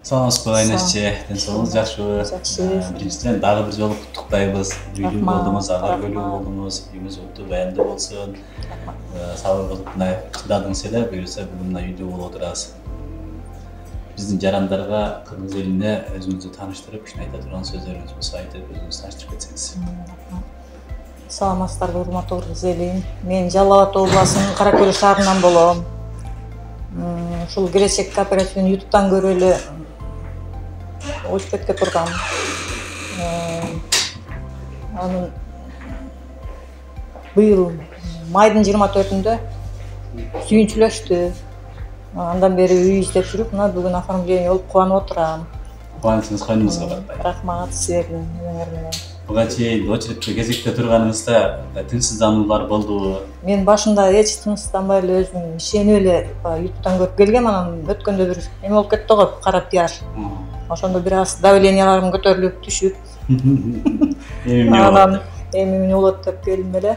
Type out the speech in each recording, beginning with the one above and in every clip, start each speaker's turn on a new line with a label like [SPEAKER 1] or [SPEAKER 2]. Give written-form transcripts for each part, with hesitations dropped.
[SPEAKER 1] Саламатсызбы Айнашчы, денсаулығыңыз жакшыбы?
[SPEAKER 2] Жакшы.
[SPEAKER 1] Биринчиден дагы бир жолу куттуктайбыз. Үйлүү болдуңуз, ага көлүү болдуңуз, үйүңүз уктуу баяндуу болсун. Сабыр кылып мына чыдадыңыз эле, буюрса бүгүн мына үйдө болуп отурабыз. Биздин жарандарга кыргыз элине өзүңүздү тааныштырып, кичине айта турган сөздөрүңүз болсо айтып, өзүңүздү тааныштырып кетсеңиз.
[SPEAKER 2] Саламатсыздарбы, урматтуу кыргыз эли. Мен Жалал Абад областынын Каракөл шаарынан болом. Ушул келечек кооперативин YouTube'дан көрүп эле очпетке тургам. Анын быйыл майдын 24-үндө сүйүнчүлөштү. Андан бери үй издеп жүрүп, мына бүгүн оформление болуп кубанып отурам.
[SPEAKER 1] Кубанычыңыз койнуңузга батпайт.
[SPEAKER 2] Рахмат силердин менен.
[SPEAKER 1] Буга чейин очередте кезекте турганыңызда тынчсыздануулар болдубу?
[SPEAKER 2] Мен башында эч тынчсызданбай эле өзүм ишенип эле YouTube'дан көрүп келгем, анан өткөндө бир эме болуп кетти го, кара пиар. Ошондо бир аз давленияларым көтөрүлүп түшүп. Анан эми эмне болот деп келдим эле.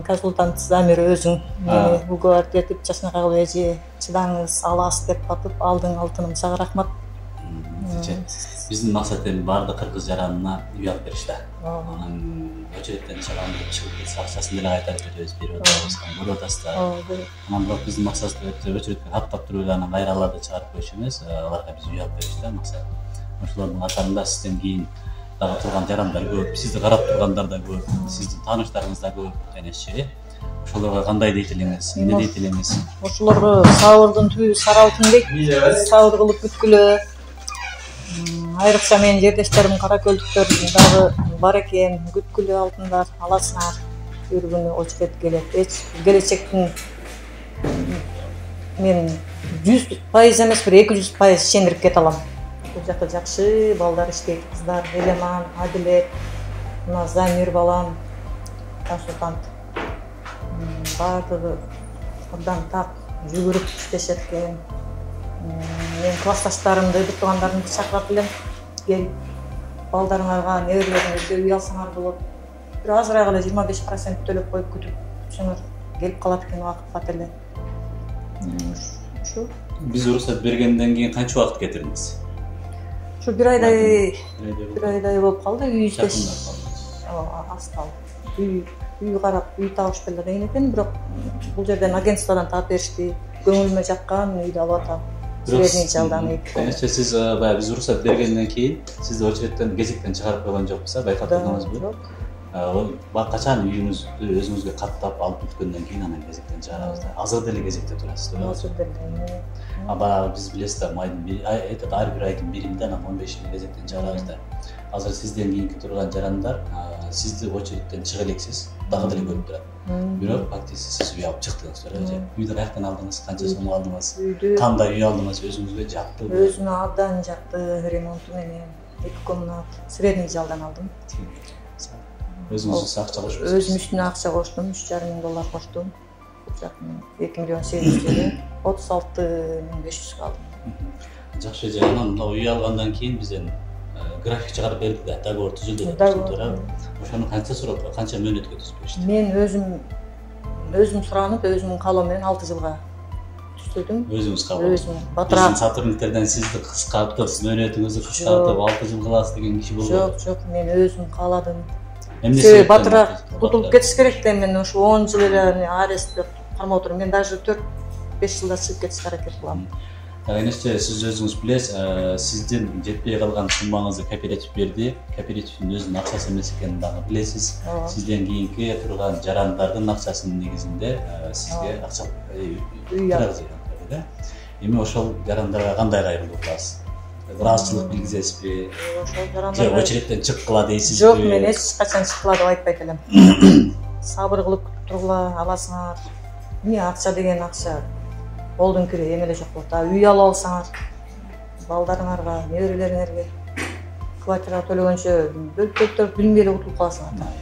[SPEAKER 2] Консультант Замир өзүң мени уговаривать этип, Чачнакагыл эже, чыдаңыз, аласыз деп атып алдың, алтыным, сага рахмат.
[SPEAKER 1] Биздин максат эми баардык кыргыз жаранына үй алып бериш да. Анан очередтен чыгып кетсе акчасын деле кайтарып беребиз, берип атабыз, көрүп атасыз да. Анан бирок биздин максат очередке каттап туруп эле анан кайраларды чыгарып коюш эмес, аларга биз үй алып бериш да максат. Ошолордун катарында сизден кийин дагы турган жарандар көп, сизди карап тургандар да көп, сиздин тааныштарыңыз да көп, Айнашчы. Ошолорго кандай дейт элеңиз, эмне дейт элеңиз?
[SPEAKER 2] Ошолорго сабырдын түбү сара алтын дейт. Сабыр кылып күткүлө. Айрыкча менин жердештерим каракөлдүктөр дагы бар экен, күткүлө алтындар, аласыңар. Бир күнү очерет келет. Келечектин мен 100% эмес, бир 200% ишендирип кете алам. Бул жакта жакшы балдар иштейт, кыздар, Элеман, Адилет, мына Замир балам, консультант. Баардыгы абдан так жүгүрүп иштешет экен. Мен классташтарымды, бир туугандарымды чакырат элем. Келип, балдарыңарга, неберелериңерге үй алсаңар болот. Бир азыраак эле 25% төлөп коюп күтүп турсаңар келип калат экен убакыт бат эле. Ушу.
[SPEAKER 1] Биз уруксат бергенден кийин канча убакыт кетирдиңиз?
[SPEAKER 2] Ушу бир айдай болуп калды, үй издеш. Аз калды. Үй карап, үй табыш беле деген экен, бирок бул жерден агентстводан таап беришти. Көңүлүмө жаккан үйдү алып атам. Силердин жалдан үй.
[SPEAKER 1] Конечно, сиз баягы биз уруксат бергенден кийин сизди очереттен кезектен чыгарып койгон жокпуз, байкап турдуңузбу? Жок. Качан үйүңүздү өзүңүзгө каттап алып бүткөндөн кийин анан кезектен чыгарабыз да. Азыр деле кезекте турасыз, туура?
[SPEAKER 2] Азыр деле.
[SPEAKER 1] Баягы биз билесиз да, майдын ар бир айдын биринде анан 15 кезектен чыгарабыз да. Азыр сизден кийинки турган жарандар сизди очереттен чыга элексиз, дагы деле көрүп турат. Бирок фактически сиз үй алып чыктыңыз, туура же? Үйдү каяктан алдыңыз, канча сом алдыңыз? Кандай үй алдыңыз? Өзүңүзгө жактыбы?
[SPEAKER 2] Өзүмө абдан жакты, ремонту менен 2 комнат, средний жалдан алдым.
[SPEAKER 1] Өзүңүз акча кошуп?
[SPEAKER 2] Өзүм үстүнө акча коштум, $3,500 коштум. 2,800,000, 36,500 алдым.
[SPEAKER 1] Жакшы же, анан мына үй алгандан кийин бизден график чыгарып берди да, договор түзүлдү деп туура. Ошону канча сурап, канча мөөнөткө түзүп беришти?
[SPEAKER 2] Мен өзүм суранып, өзүмдүн каалоом менен 6 жылга түздүрдүм.
[SPEAKER 1] Өзүңүз каалоо.
[SPEAKER 2] Өзүм. Батыраак
[SPEAKER 1] сотрудниктерден сизди кыскартып, мөөнөтүңүздү кыскартып 6 жыл кыласыз деген киши болбойт.
[SPEAKER 2] Жок, мен өзүм кааладым. Себеби батыраак тутулуп кетиш керек да, мен ушу 10 жыл эле арестте кармап отурмун. Мен даже 4-5 жылда чыгып кетишке аракет кылам.
[SPEAKER 1] Айнашчы, сиз өзүңүз билесиз, сиздин жетпей калган суммаңызды кооператив берди. Кооперативдин өзүнүн акчасы эмес экенин дагы билесиз. Сизден кийинки турган жарандардын акчасынын негизинде сизге акча үй алып берди. Эми ошол жарандарга кандай кайрылуу кыласыз? Ыраазычылык билгизесизби?
[SPEAKER 2] Ошол жарандар
[SPEAKER 1] же очередтен чыккыла дейсизби?
[SPEAKER 2] Жок, мен эч качан чыккыла деп айтпайт элем. Сабыр кылып күтүп тургула, аласыңар. Эмне акча деген акча болдун кири эме эле жок болот. Үй алып алсаңар, балдарыңарга, неберелериңерге квартира төлөгөнчө бөлүп билинбей эле утулуп каласыңар.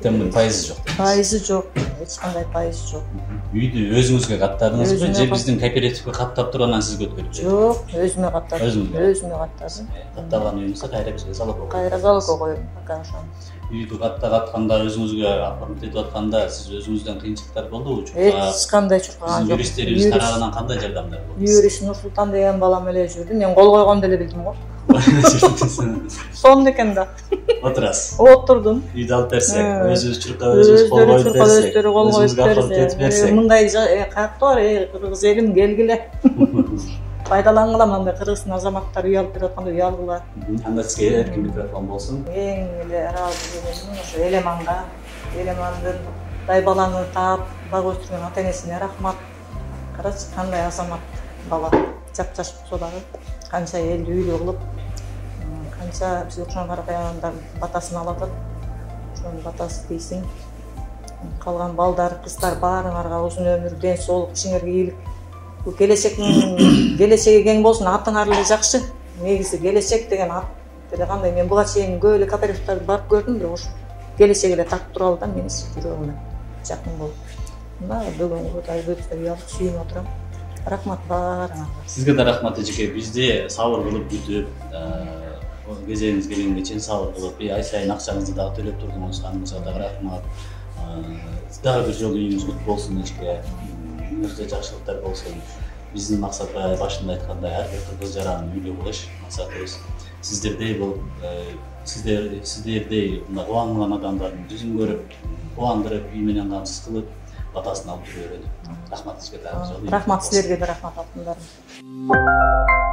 [SPEAKER 1] Temin пайызы жоқ.
[SPEAKER 2] Пайызы жоқ, ешқандай пайызы жоқ.
[SPEAKER 1] Үйді өзіңізге қаттадыңыз ба, же біздің кооперативке қаттап тұрғаннан сізге өткөрүп берді?
[SPEAKER 2] Жоқ, өзіме қаттадым.
[SPEAKER 1] Өзіңе қаттадым. Қатталған үйіңізді қайра бізге залогқа қойдыңыз.
[SPEAKER 2] Қайра залогқа қойдым, пока ошоны.
[SPEAKER 1] Үйді каттаганда өзүңүзгө апарып кетип атканда сиз өзүңүздөн кыйынчылыктар болдубу?
[SPEAKER 2] Эч кандай чуркаган жок.
[SPEAKER 1] Юристтерибиз тарабынан кандай жардамдар болду?
[SPEAKER 2] Юрист Нурсултан деген балам эле жүрдү. Мен кол койгонду эле билдим го. Сонун экен да.
[SPEAKER 1] Отурасыз.
[SPEAKER 2] Отурдум.
[SPEAKER 1] Үйдү алып берсек, өзүбүз чуркап өзүбүз кол коюп берсек, өзүбүзгө берсек.
[SPEAKER 2] Мындай каякты бар, кыргыз элим келгиле. Пайдалангыла, мындай кыргыздын азаматтары үй алып берип атканда үй алгыла.
[SPEAKER 1] Анда сизге эркин микрофон болсун.
[SPEAKER 2] Эң эле ыраазы болгонум ошо Элеманга, Элемандын баланы таап бак өстүргөн ата энесине рахмат. Карачы кандай азамат бала, жапжаш болсо дагы канча элди үйлүү кылып, канча бизге окшогон карапаяндардын батасын алып атат. Ошонун батасы тийсин. Калган балдар, кыздар баарыңарга узун өмүр, ден соолук, ишиңерге ийгилик. Келечеги кең болсун, атыңар эле жакшы. Негизи келечек деген ат деле кандай, мен буга чейин көп эле кооперативтерге барып көрдүм, бирок ошо келечеги эле тартып туралы да менин жүрөгүмө жакын болуп. Мына бүгүнкү айбөтүгө уялып сүйүнүп отурам. Рахмат баарыңарга.
[SPEAKER 1] Сизге да рахмат эжеке. Бизди сабыр кылып күтүп, кезегиңиз келгенге чейин сабыр кылып, ай сайын акчаңызды дагы төлөп турдуңуз, аныңызга дагы рахмат. Дагы бир жолу үйүңүз кут болсун эжеке. Үйүңүздө жакшылыктар болсун. Биздин максат башында айткандай ар бир кыз жаран үйлүү болуш максатыбыз. Сиздердей болуп, сиздердей кубанган адамдардын жүзүн көрүп, кубандырып, үй менен камсыз кылып, батасын алып жүрө берели. Рахмат сизге дагы.
[SPEAKER 2] Рахмат силерге да, рахмат алтындарым.